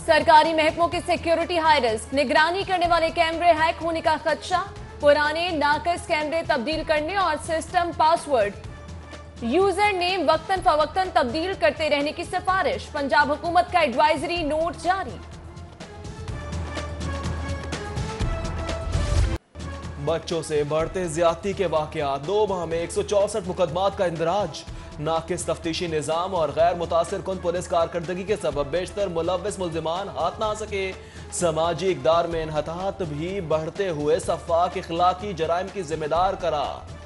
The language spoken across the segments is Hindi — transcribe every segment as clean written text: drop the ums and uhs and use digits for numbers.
सरकारी महकमों की सिक्योरिटी हाई रिस्क, निगरानी करने वाले कैमरे हैक होने का खदशा, पुराने नाकिस कैमरे तब्दील करने और सिस्टम पासवर्ड यूजर नेम वक्तन फवक्तन तब्दील करते रहने की सिफारिश, पंजाब हुकूमत का एडवाइजरी नोट जारी। बच्चों से बढ़ते ज्यादती के वाकयात, 2 माह में 164 मुकदमात का इंदराज, नाकिस तफ्तीशी निजाम और गैर मुतासिर कुन पुलिस कारकर्दगी के सबब बेशतर मुलव्विस मुल्जिमान हाथ ना आ सके। समाजी इकदार में इन्हतात भी बढ़ते हुए सफाक इखलाकी जराइम की जिम्मेदार करार।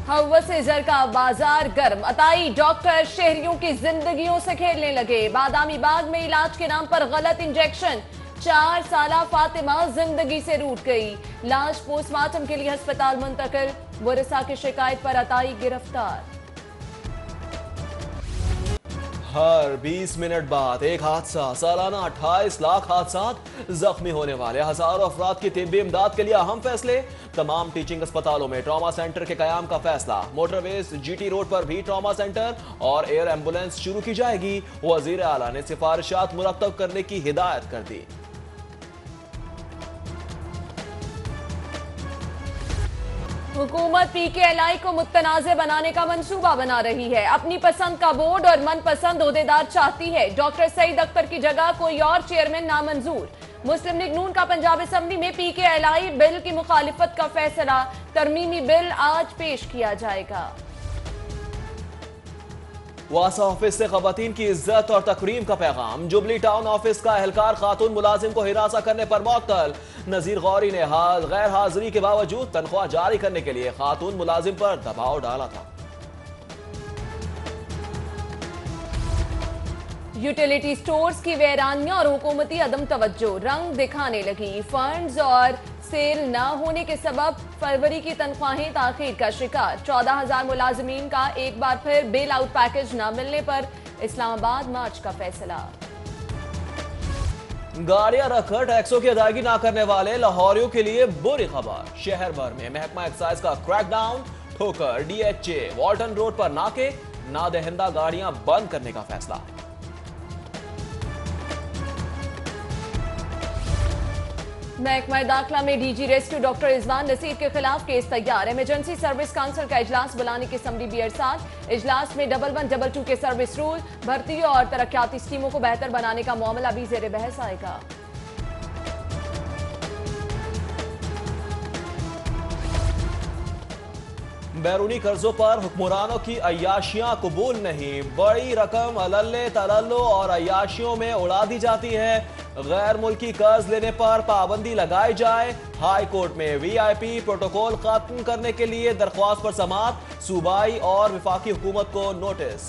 हवा से जर का बाजार गर्म, अताई डॉक्टर शहरियों की जिंदगियों से खेलने लगे। बादामी बाग में इलाज के नाम पर गलत इंजेक्शन, 4 साला फातिमा जिंदगी से रूठ गई। लाश पोस्टमार्टम के लिए अस्पताल मुंतकिल, वरिसा की शिकायत पर अताई गिरफ्तार। हर 20 मिनट बाद एक हादसा, सालाना 28 लाख हादसा, जख्मी होने वाले हजारों अफराद की तिब्बी इमदाद के लिए अहम फैसले। तमाम टीचिंग अस्पतालों में ट्रॉमा सेंटर के कयाम का फैसला। मोटरवेज GT रोड पर भी ट्रॉमा सेंटर और एयर एम्बुलेंस शुरू की जाएगी। वजीर आला ने सिफारिशात मुरतब करने की हिदायत कर दी। हुकूमत PKLI को मुतनाज़ बनाने का मंसूबा बना रही है। अपनी पसंद का बोर्ड और मनपसंद ओहदेदार चाहती है। डॉक्टर सईद अख्तर की जगह कोई और चेयरमैन नामंजूर। मुस्लिम लीग नून का पंजाब असेंबली में PKLI बिल की मुखालिफत का फैसला। तरमीमी बिल आज पेश किया जाएगा। वासा ऑफिस से खवातीन की इज्जत और तकरीम का पैगाम। जुबली टाउन ऑफिस का एहलकार खातून मुलाजिम को हिरासा करने पर मुअत्तल। नजीर गौरी ने गैर हाजिरी के बावजूद तनख्वाह जारी करने के लिए खातून मुलाजिम पर दबाव डाला था। यूटिलिटी स्टोर्स की वैरानियां और हुकूमती अदम तवज्जो रंग दिखाने लगी। फंड्स और सेल न होने के सबब फरवरी की तनख्वाहें ताखीर का शिकार। 14,000 मुलाजमीन का एक बार फिर बेल आउट पैकेज न मिलने पर इस्लामाबाद मार्च का फैसला। गाड़ियां रखकर टैक्सों की अदायगी न करने वाले लाहौरियों के लिए बुरी खबर। शहर भर में महकमा एक्साइज का क्रैकडाउन, ठोकर DHA, वॉल्टन रोड पर नाके, ना दहिंदा गाड़ियां बंद करने का फैसला। महकमा दाखिला में DG रेस्क्यू डॉक्टर इजवान नसीर के खिलाफ केस तैयार। इमरजेंसी सर्विस काउंसिल का इजलास बुलाने की समरी भी अरसाल। इजलास में 1122 के सर्विस रूल, भर्ती और तरक्याती स्कीमों को बेहतर बनाने का मामला भी जेर बहस आएगा। बैरूनी कर्जों पर हुक्मरानों की अय्याशियां कबूल नहीं। बड़ी रकम अल्ले तलल्लो और अय्याशियों में उड़ा दी जाती है। गैर मुल्की कर्ज लेने पर पाबंदी लगाई जाए। हाई कोर्ट में VIP प्रोटोकॉल खत्म करने के लिए दरख्वास्त पर समाअत। सूबाई और विफाकी हुकूमत को नोटिस।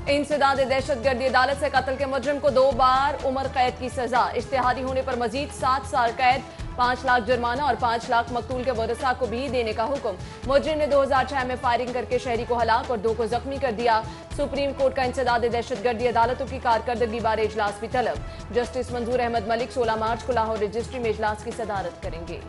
इंसदाद दहशतगर्दी अदालत से कत्ल के मुजरिम को 2 बार उम्र कैद की सजा। इश्तिहादी होने पर मजीद 7 साल कैद, 5 लाख जुर्माना और 5 लाख मकतूल के वरसा को भी देने का हुक्म। मुजरिम ने 2006 में फायरिंग करके शहरी को हलाक और 2 को जख्मी कर दिया। सुप्रीम कोर्ट का इंसदाद दहशतगर्दी अदालतों की कारकर्दगी बारे इजलास भी तलब। जस्टिस मंजूर अहमद मलिक 16 मार्च को लाहौर रजिस्ट्री में इजलास की सदारत करेंगे।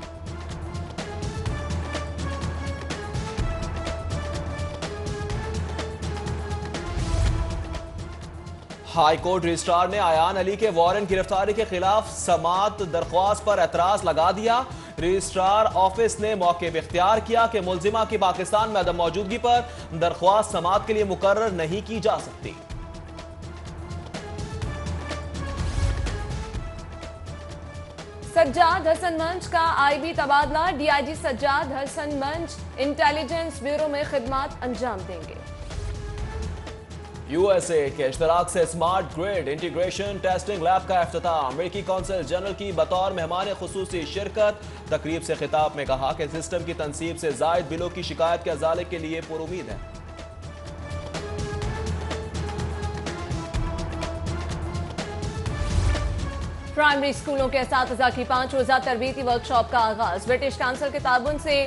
हाई कोर्ट रजिस्ट्रार ने आयान अली के वारंट गिरफ्तारी के खिलाफ समाअत दरख्वास्त पर एतराज लगा दिया। रजिस्ट्रार ऑफिस ने मौके पर इख्तियार किया कि मुलजिमा की पाकिस्तान में अदम मौजूदगी पर दरख्वास्त समाअत के लिए मुकर्रर नहीं की जा सकती। सज्जाद हसन मंच का IB तबादला। DIG सज्जाद हसन मंच इंटेलिजेंस ब्यूरो में खिदमत अंजाम देंगे। USA के इश्तराक से smart grid integration testing lab का इफ्तिताह। अमेरिकी कौंसिल जनरल की बतौर मेहमान खुसूसी शिरकत। तकरीब से खिताब में कहा कि सिस्टम की तनसीब से जायद बिलों की शिकायत के अजाले के लिए पुरुमीद है। प्राइमरी स्कूलों के असातिज़ा की 5 रोज़ा तरबीती वर्कशॉप का आगाज। ब्रिटिश काउंसिल के ताबन से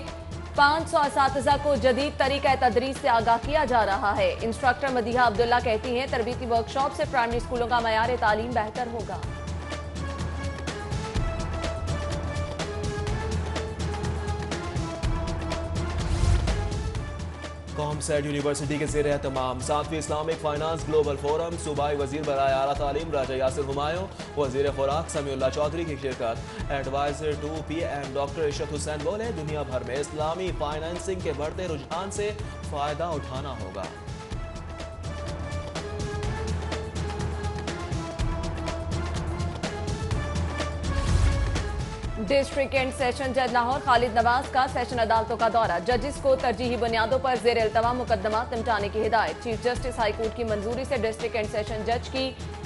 500 असातिज़ा को जदीद तरीका तदरीस से आगाह किया जा रहा है। इंस्ट्रक्टर मदीहा अब्दुल्ला कहती हैं तरबीती वर्कशॉप से प्राइमरी स्कूलों का मयार तालीम बेहतर होगा। सेट यूनिवर्सिटी के ज़ेर एहतमाम 7वीं इस्लामिक फाइनेंस ग्लोबल फोरम सूबाई वजीर बराए आला तालीम राजा यासिर हुमायूं, वजीर खुराक समीउल्लाह चौधरी की शिरकत। Adviser to PM doctor Ishrat Hussain बोले, दुनिया भर में इस्लामी फाइनेंसिंग के बढ़ते रुझान से फायदा उठाना होगा। डिस्ट्रिक्ट एंड सेशन जज लाहौर खालिद नवाज का सेशन अदालतों का दौरा। जजेस को तरजीही बुनियादों पर जेर इल्तवा मुकदमात निपटाने की हिदायत। चीफ जस्टिस हाईकोर्ट की मंजूरी से डिस्ट्रिक्ट एंड सेशन जज की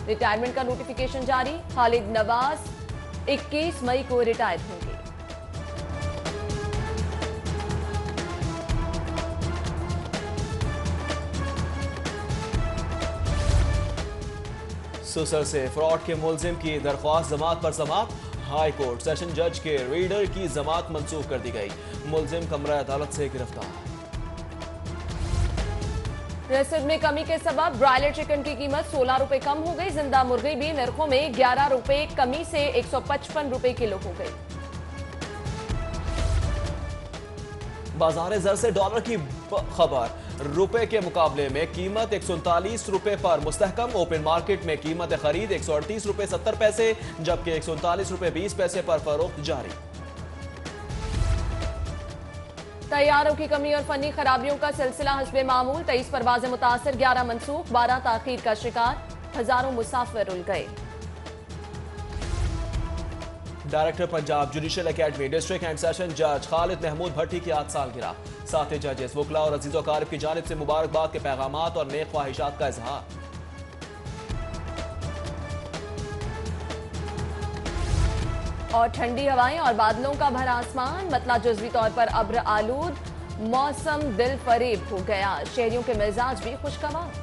रिटायरमेंट का नोटिफिकेशन जारी। खालिद नवाज 21 मई को रिटायर होंगे। सुसर से फ्रॉड के मुलजिम की दरख्वास्त जमात पर समाप्त। हाई कोर्ट सेशन जज के रीडर की जमात मंसूख कर दी गई। मुलजिम कमरा अदालत से गिरफ्तार। रसद में कमी के सबब ब्रायलर चिकन की कीमत 16 रुपए कम हो गई। जिंदा मुर्गी भी नरखों में 11 रुपए कमी से 155 रुपए किलो हो गई। बाजार जर से डॉलर की खबर। रुपए के मुकाबले में कीमत 139 रुपए पर मुस्तहकम। ओपन मार्केट में कीमत खरीद 138 रुपए 70 पैसे जबकि 139 रुपए 20 पैसे पर फरोख्त जारी। तैयारों की कमी और फनी खराबियों का सिलसिला हस्बे मामूल। 23 परवाजें मुतासर, 11 मनसूख, 12 ताखीर का शिकार। हजारों मुसाफिर उल गए। Director Punjab judicial academy district and session जज खालिद महमूद भट्टी की आज सालगिरह। साथ जजेस वकला और अजीज़ वकारिब की जानिब से मुबारकबाद के पैगामात और नेक ख्वाहिशात का इजहार। और ठंडी हवाएं और बादलों का भरा आसमान। मतला जुज़वी तौर पर अब्र आलूद, मौसम दिल फरेब हो गया। शहरियों के मिजाज भी खुशगवार।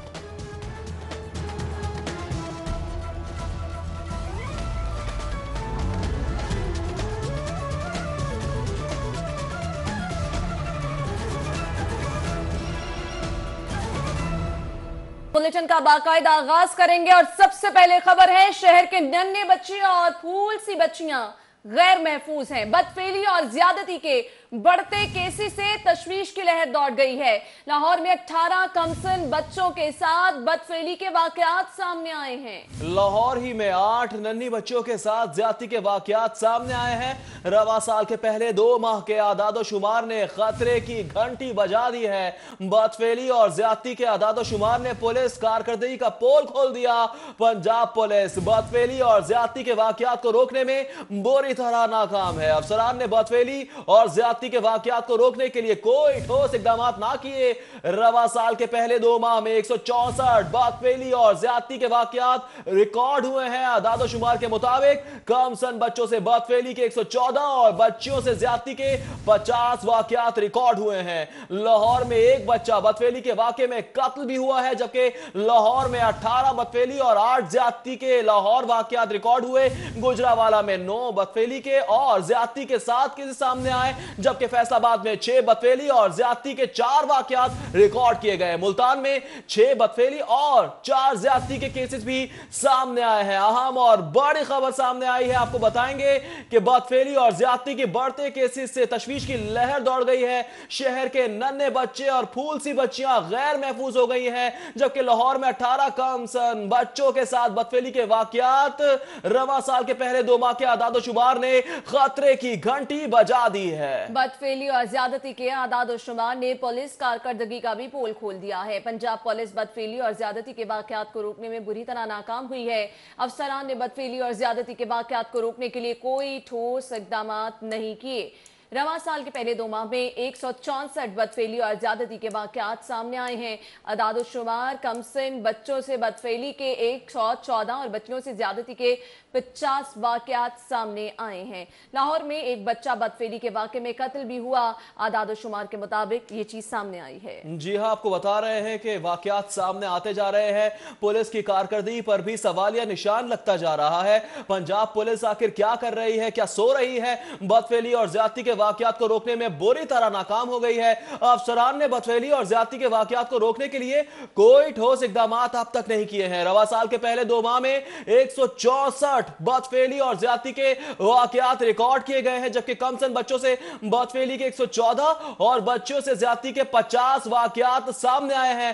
बुलेटिन का बाकायदा आगाज करेंगे और सबसे पहले खबर है, शहर के नन्हे बच्चे और फूल सी बच्चियां गैर महफूज हैं। बदफेली और ज्यादती के बढ़ते केसेस से तशवीश की लहर दौड़ गई है। लाहौर में 18 कमसन बच्चों के साथ बदफेली के वाकयात सामने आए हैं। लाहौर ही में 8 नन्ही बच्चों के साथ ज्यादती के वाकयात सामने आए हैं। रवा साल के पहले 2 माह के आदादो शुमार ने खतरे की घंटी बजा दी है। बदफेली और ज्यादती के आदादो शुमार ने पुलिस कारकर्दगी का पोल खोल दिया। पंजाब पुलिस बदफेली और ज्यादती के वाकयात को रोकने में बुरी तरह नाकाम है। अफसरान ने बदफेली और ज्यादती के वाकयात को रोकने के लिए कोई ठोस इकदाम ना किए। रवा साल के पहले 2 माह में 164 बदफेली और ज्यादती के वाकयात रिकॉर्ड हुए हैं। आदादो शुमार के मुताबिक कमसन बच्चों से बदफेली के 114 और बच्चियों से ज्यादती के 50 वाकयात रिकॉर्ड हुए हैं। लाहौर में 1 बच्चा बदफेली के वाकये में कत्ल भी हुआ है जबकि लाहौर में 18 बदफेली और 8 ज्यादती के लाहौर वाकयात रिकॉर्ड हुए। गुजरावाला में 9 बदफेली के और ज्यादती के 7 केस सामने आए जबकि फैसलाबाद में 6 बदफेली और ज्यादती के 4 वाकयात रिकॉर्ड किए गए। मुल्तान में 6 बदफेली और 4 ज्यादती के केसेस भी सामने आए हैं। अहम और बड़ी खबर सामने आई है, आपको बताएंगे कि बदफेली और ज्यादती के बढ़ते केसेस से तशवीश की लहर दौड़ गई है। शहर के नन्हे बच्चे और फूल सी बच्चियां गैर महफूज हो गई हैं जबकि लाहौर में 18 कमसन बच्चों के साथ बदफेली के वाकयात रवा साल के पहले 2 माह के आदादो शुमार ने खतरे की घंटी बजा दी है। बदफेली और ज्यादती के आदाद शुमार ने पुलिस कारकर्दगी का भी पोल खोल दिया है। पंजाब पुलिस बदफेली और ज्यादती के वाकयात को रोकने में बुरी तरह नाकाम हुई है। अफसरान ने बदफेली और ज्यादती के वाकयात को रोकने के लिए कोई ठोस इकदाम नहीं किए। रवा साल के पहले 2 माह में 164 बदफेली और ज्यादती के वाकयात सामने आए हैं। अदाद शुमार कमसिन बच्चों से बदफेली के 114 और बच्चियों से ज्यादती के 50 वाकयात सामने आए हैं। लाहौर में 1 बच्चा बदफेली के वाकये में कत्ल भी हुआ। आदाद शुमार के मुताबिक ये चीज सामने आई है। जी हाँ, आपको बता रहे हैं कि वाकयात सामने आते जा रहे हैं। पुलिस की कारकर्दगी पर भी सवालिया निशान लगता जा रहा है। पंजाब पुलिस आखिर क्या कर रही है, क्या सो रही है? बदफेली और ज्यादती के वाकयात को रोकने में बुरी तरह नाकाम हो गई है। अफसरान ने बदफेली और ज्यादती के वाकयात को रोकने के लिए कोई ठोस इकदाम अब तक नहीं किए हैं। रवा साल के पहले 2 माह में 164 168 बदफेली और ज्यादती के वाकयात रिकॉर्ड किए गए हैं, जबकि कमसन बच्चों से बदफेली के 114 और बच्चों से ज्यादती के 50 वाकयात सामने आए हैं।